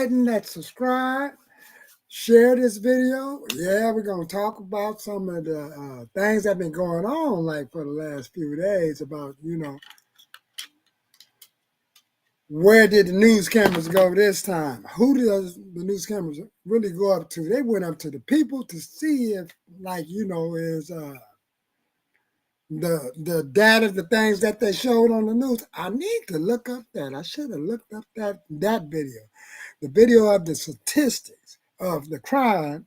hitting that subscribe, share this video. Yeah, we're going to talk about some of the things that have been going on like for the last few days about, where did the news cameras go this time? Who does the news cameras really go up to? They went up to the people to see if, is the data, the things that they showed on the news. I need to look up that. I should have looked up that video. The video of the statistics of the crime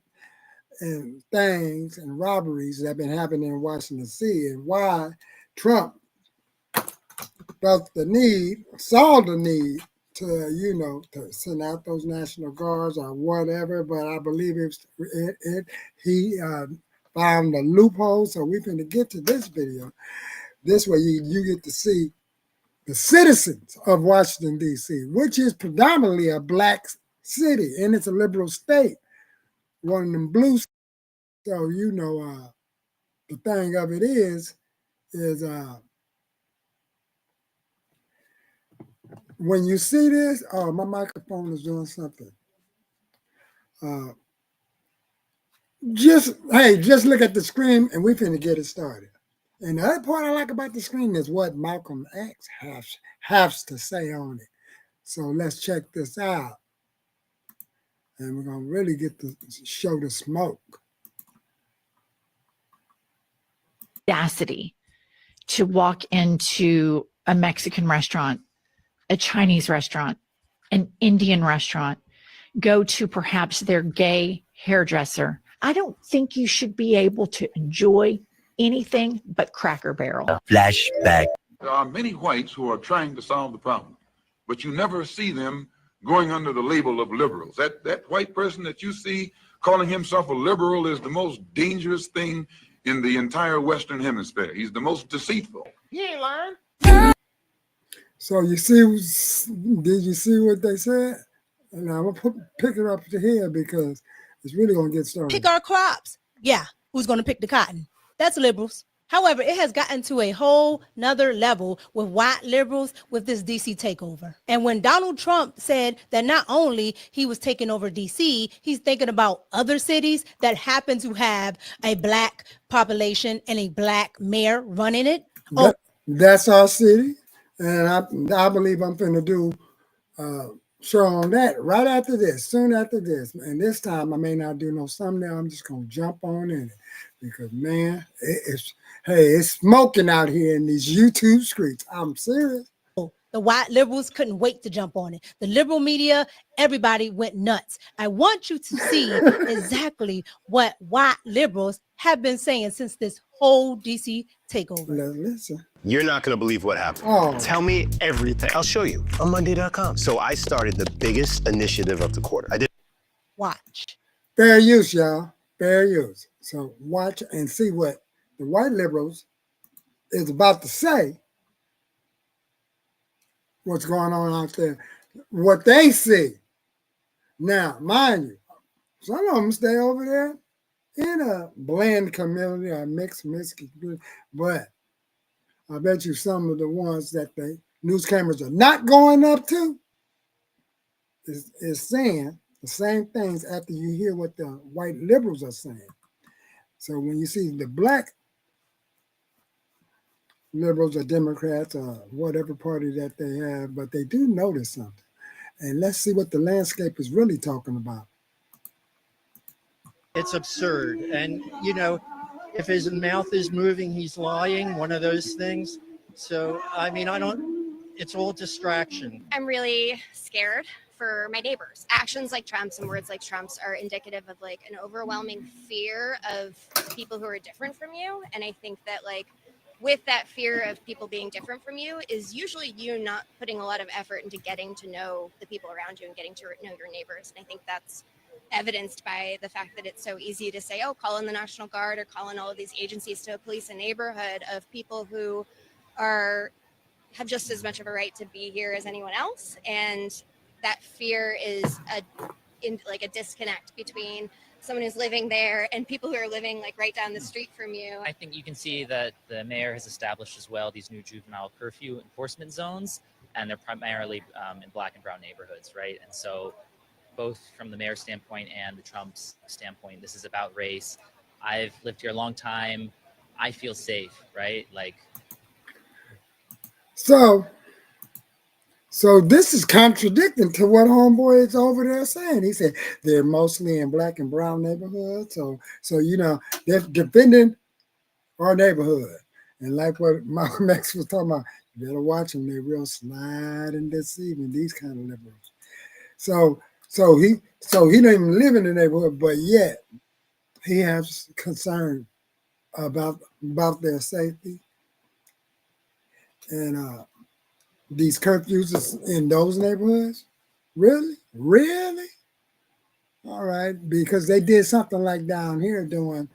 and things and robberies that have been happening in Washington, D.C. and why Trump saw the need to send out those National Guards or whatever, but I believe he found a loophole. So we're going to get to this video. This way you get to see the citizens of Washington, D.C., which is predominantly a black city, and it's a liberal state, one of them blue. So, the thing of it is when you see this, oh, my microphone is doing something. Just look at the screen and we're finna get it started. And the other part I like about the screen is what Malcolm X has to say on it. So let's check this out. And we're going to really get to show the smoke. Audacity to walk into a Mexican restaurant, a Chinese restaurant, an Indian restaurant, go to perhaps their gay hairdresser. I don't think you should be able to enjoy anything but Cracker Barrel. Flashback. There are many whites who are trying to solve the problem, but you never see them going under the label of liberals. That white person that you see calling himself a liberal is the most dangerous thing in the entire Western Hemisphere. He's the most deceitful. He ain't lying. So did you see what they said? And I'm going to pick it up to here because it's really going to get started. Pick our crops. Yeah, who's going to pick the cotton? That's liberals. However, it has gotten to a whole nother level with white liberals with this DC takeover. And when Donald Trump said that not only he was taking over DC, he's thinking about other cities that happen to have a black population and a black mayor running it. That's our city. And I believe I'm going to do show on that right after this, soon after this. And this time I may not do no thumbnail. I'm just going to jump on in it because, man, it's smoking out here in these YouTube streets. I'm serious. The white liberals couldn't wait to jump on it. The liberal media, everybody went nuts. I want you to see exactly what white liberals have been saying since this whole DC takeover. Listen. You're not going to believe what happened. Oh. Tell me everything. I'll show you on Monday.com. So I started the biggest initiative of the quarter. I did. Watch. Fair use, y'all. Fair use. So watch and see what the white liberals is about to say. What's going on out there, what they see. Now, mind you, some of them stay over there in a blend community or mixed community, but I bet you some of the ones that the news cameras are not going up to is saying the same things after you hear what the white liberals are saying. So when you see the black liberals or Democrats or whatever party that they have, but they do notice something. And let's see what the landscape is really talking about. It's absurd. And, if his mouth is moving, he's lying, one of those things. So, it's all distraction. I'm really scared for my neighbors. Actions like Trump's and words like Trump's are indicative of like an overwhelming fear of people who are different from you. And I think that with that fear of people being different from you is usually you not putting a lot of effort into getting to know the people around you and getting to know your neighbors. And I think that's evidenced by the fact that it's so easy to say, oh, call in the National Guard or call in all of these agencies to police a neighborhood of people who have just as much of a right to be here as anyone else. And that fear is a disconnect between someone who's living there and people who are living right down the street from you. I think you can see that the mayor has established as well these new juvenile curfew enforcement zones, and they're primarily in black and brown neighborhoods, right? And so both from the mayor's standpoint and the Trump's standpoint. This is about race. I've lived here a long time. I feel safe, right? Like, So this is contradicting to what homeboy is over there saying. He said they're mostly in black and brown neighborhoods. So they're defending our neighborhood. And like what Malcolm X was talking about, you better watch them. They're real snide and deceiving, these kind of liberals. So he don't even live in the neighborhood, but yet he has concern about their safety. And these curfews is in those neighborhoods? Really? Really? All right, because they did something like down here doing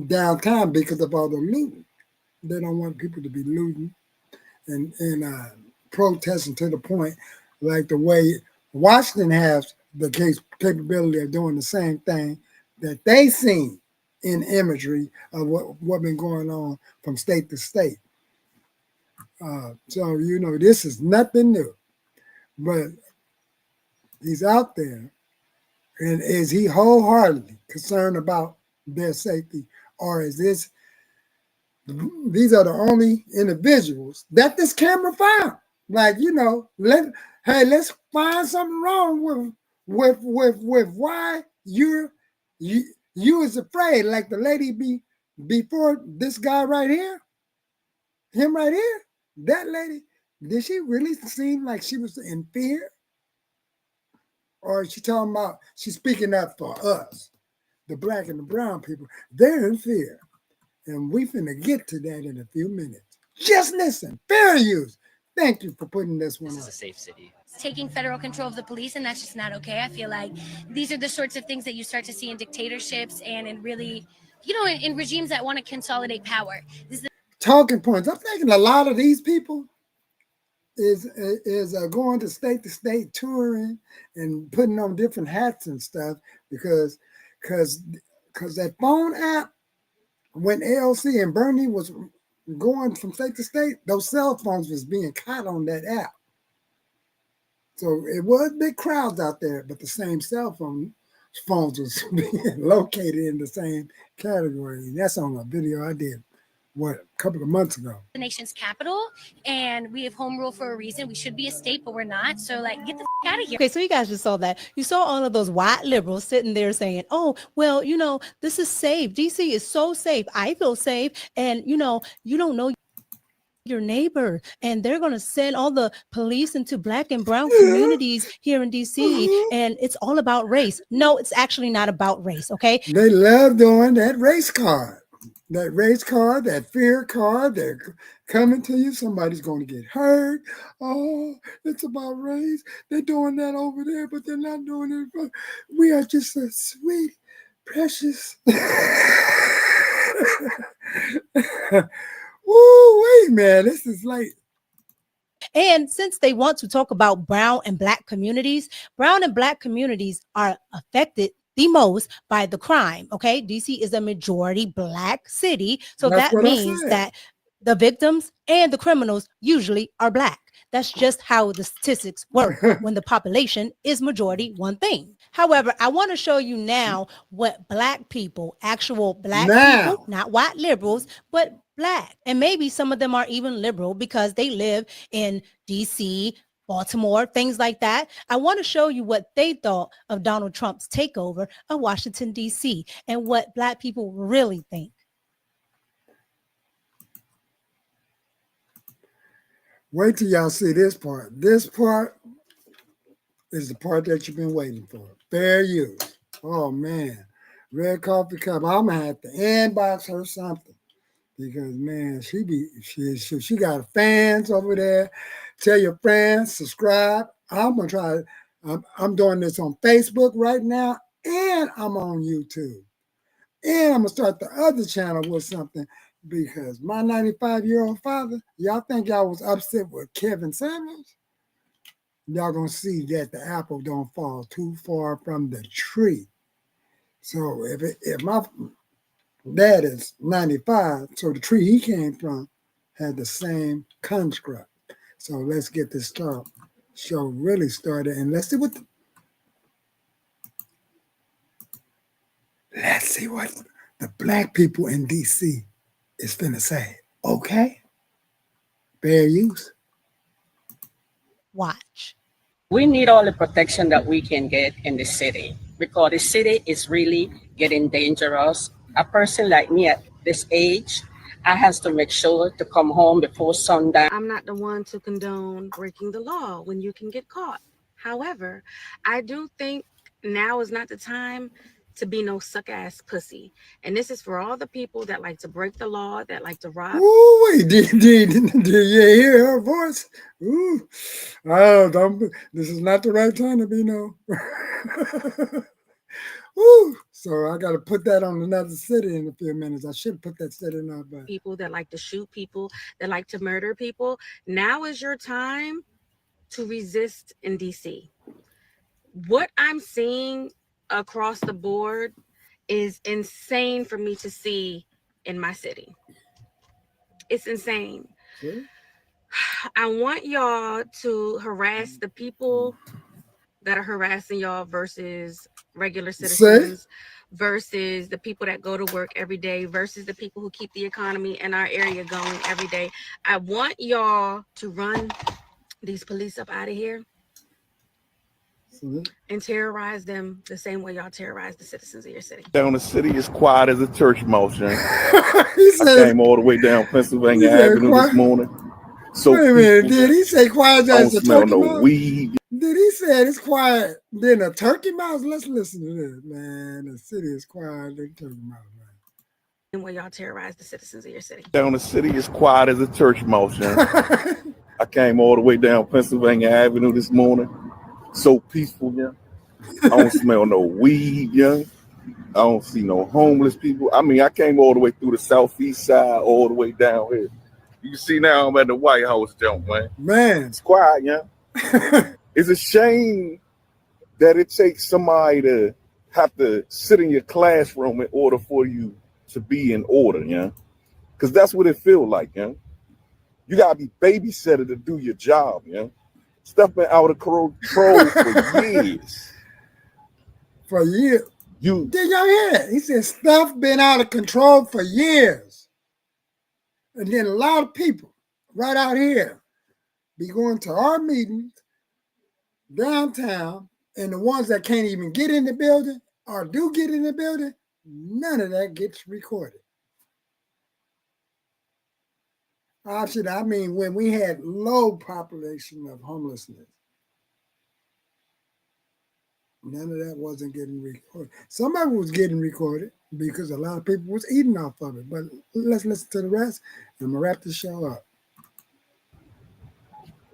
downtown because of all the looting. They don't want people to be looting and protesting to the point like the way Washington has the capability of doing the same thing that they seen in imagery of what been going on from state to state. So this is nothing new, but he's out there, and is he wholeheartedly concerned about their safety, or is these are the only individuals that this camera found? Like, let's find something wrong with why you is afraid. Like the lady before this guy right here, him right here, that lady, did she really seem like she was in fear? Or is she talking about she's speaking up for us, the black and the brown people? They're in fear. And we finna get to that in a few minutes. Just listen. Fair use. Thank you for putting this one this is up. a safe city. Taking federal control of the police, and that's just not okay. I feel like these are the sorts of things that you start to see in dictatorships and in really, in regimes that want to consolidate power. Talking points. I'm thinking a lot of these people is going to state touring and putting on different hats and stuff because that phone app, when AOC and Bernie was going from state to state, those cell phones was being caught on that app. So it was big crowds out there, but the same phones was being located in the same category. And that's on a video I did, a couple of months ago. The nation's capital, and we have home rule for a reason. We should be a state, but we're not. So, get the out of here. Okay, so you guys just saw that. You saw all of those white liberals sitting there saying, oh, well, this is safe. DC is so safe. I feel safe. And, you don't know your neighbor, and they're going to send all the police into black and brown communities here in DC, and it's all about race. No, it's actually not about race, okay? They love doing that race card. That fear card, they're coming to you. Somebody's going to get hurt. Oh, it's about race. They're doing that over there, but they're not doing it. We are just so sweet, precious. Woo, wait, man, this is like. And since they want to talk about brown and black communities are affected the most by the crime. Okay, DC is a majority black city, so That's that means that the victims and the criminals usually are black. That's just how the statistics work when the population is majority one thing. However, I want to show you now what black people, actual black people, not white liberals, but black. And maybe some of them are even liberal because they live in DC, Baltimore, things like that. I want to show you what they thought of Donald Trump's takeover of Washington, D.C. and what black people really think. Wait till y'all see this part. This part is the part that you've been waiting for. Fair use. Oh, man. Red coffee cup. I'm going to have to inbox her something. Because, man, she got fans over there. Tell your friends, subscribe. I'm going to try. I'm doing this on Facebook right now, and I'm on YouTube. And I'm going to start the other channel with something because my 95-year-old father, y'all think y'all was upset with Kevin Samuels? Y'all going to see that the apple don't fall too far from the tree. So if my dad is 95, so the tree he came from had the same construct. So let's get this show really started, and let's see what see what the black people in DC is finna say. Okay, fair use. Watch. We need all the protection that we can get in the city because the city is really getting dangerous. A person like me at this age, I has to make sure to come home before sundown. I'm not the one to condone breaking the law when you can get caught. However, I do think now is not the time to be no suck ass pussy. And this is for all the people that like to break the law, that like to rob. Ooh, wait, did you hear her voice? Ooh, oh, don't. This is not the right time to be no. Ooh, so I got to put that on another city in a few minutes. I should put that city in our back. People that like to shoot people, that like to murder people. Now is your time to resist in DC. What I'm seeing across the board is insane for me to see in my city. It's insane. See? I want y'all to harass the people that are harassing y'all versus regular citizens, versus the people that go to work every day, versus the people who keep the economy in our area going every day. I want y'all to run these police up out of here and terrorize them the same way y'all terrorize the citizens of your city. Down the city is quiet as a church mouse, Jen. He said, I came all the way down Pennsylvania Avenue this morning. So wait a minute, did he say quiet I don't as a smell turkey no mouse? weed. Did he say it's quiet than a turkey mouse? Let's listen to this, man. The city is quiet than a turkey mouse, man. And where y'all terrorize the citizens of your city. Down the city is quiet as a church mouse, Jen. I came all the way down Pennsylvania Avenue this morning. So peaceful, yeah. I don't smell no weed, yeah. I don't see no homeless people. I mean, I came all the way through the southeast side, all the way down here. You can see now I'm at the White House, jump, man. Man, it's quiet, yeah. It's a shame that it takes somebody to have to sit in your classroom in order for you to be in order, yeah. Because that's what it feels like, yeah. You gotta be babysitter to do your job, yeah. Stuff been out of control for years. For years. You did y'all hear that? He said stuff been out of control for years. And then a lot of people right out here be going to our meetings downtown, and the ones that can't even get in the building or do get in the building, none of that gets recorded. Actually, I mean, when we had low population of homelessness, none of that wasn't getting recorded. Some of it was getting recorded because a lot of people was eating off of it. But let's listen to the rest, and we'll wrap the show up.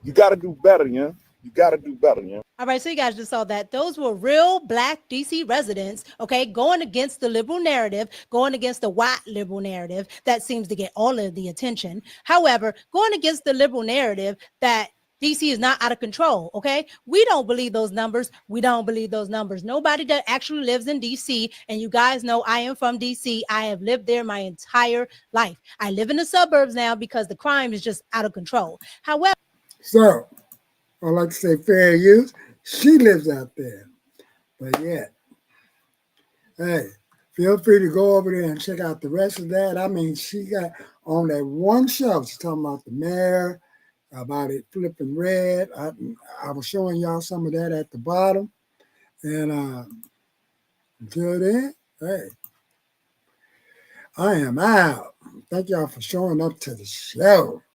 You got to do better, yeah. You got to do better, yeah. All right, so you guys just saw that. Those were real Black DC residents, okay, going against the liberal narrative, going against the white liberal narrative that seems to get all of the attention. However, going against the liberal narrative that DC is not out of control, okay? We don't believe those numbers. We don't believe those numbers. Nobody that actually lives in DC, and you guys know I am from DC. I have lived there my entire life. I live in the suburbs now because the crime is just out of control. However, so I like to say fair use. She lives out there. But yeah, hey, feel free to go over there and check out the rest of that. I mean, she got on that one show, she's talking about the mayor, about it flipping red. I was showing y'all some of that at the bottom. And until then, hey, I am out. Thank y'all for showing up to the show.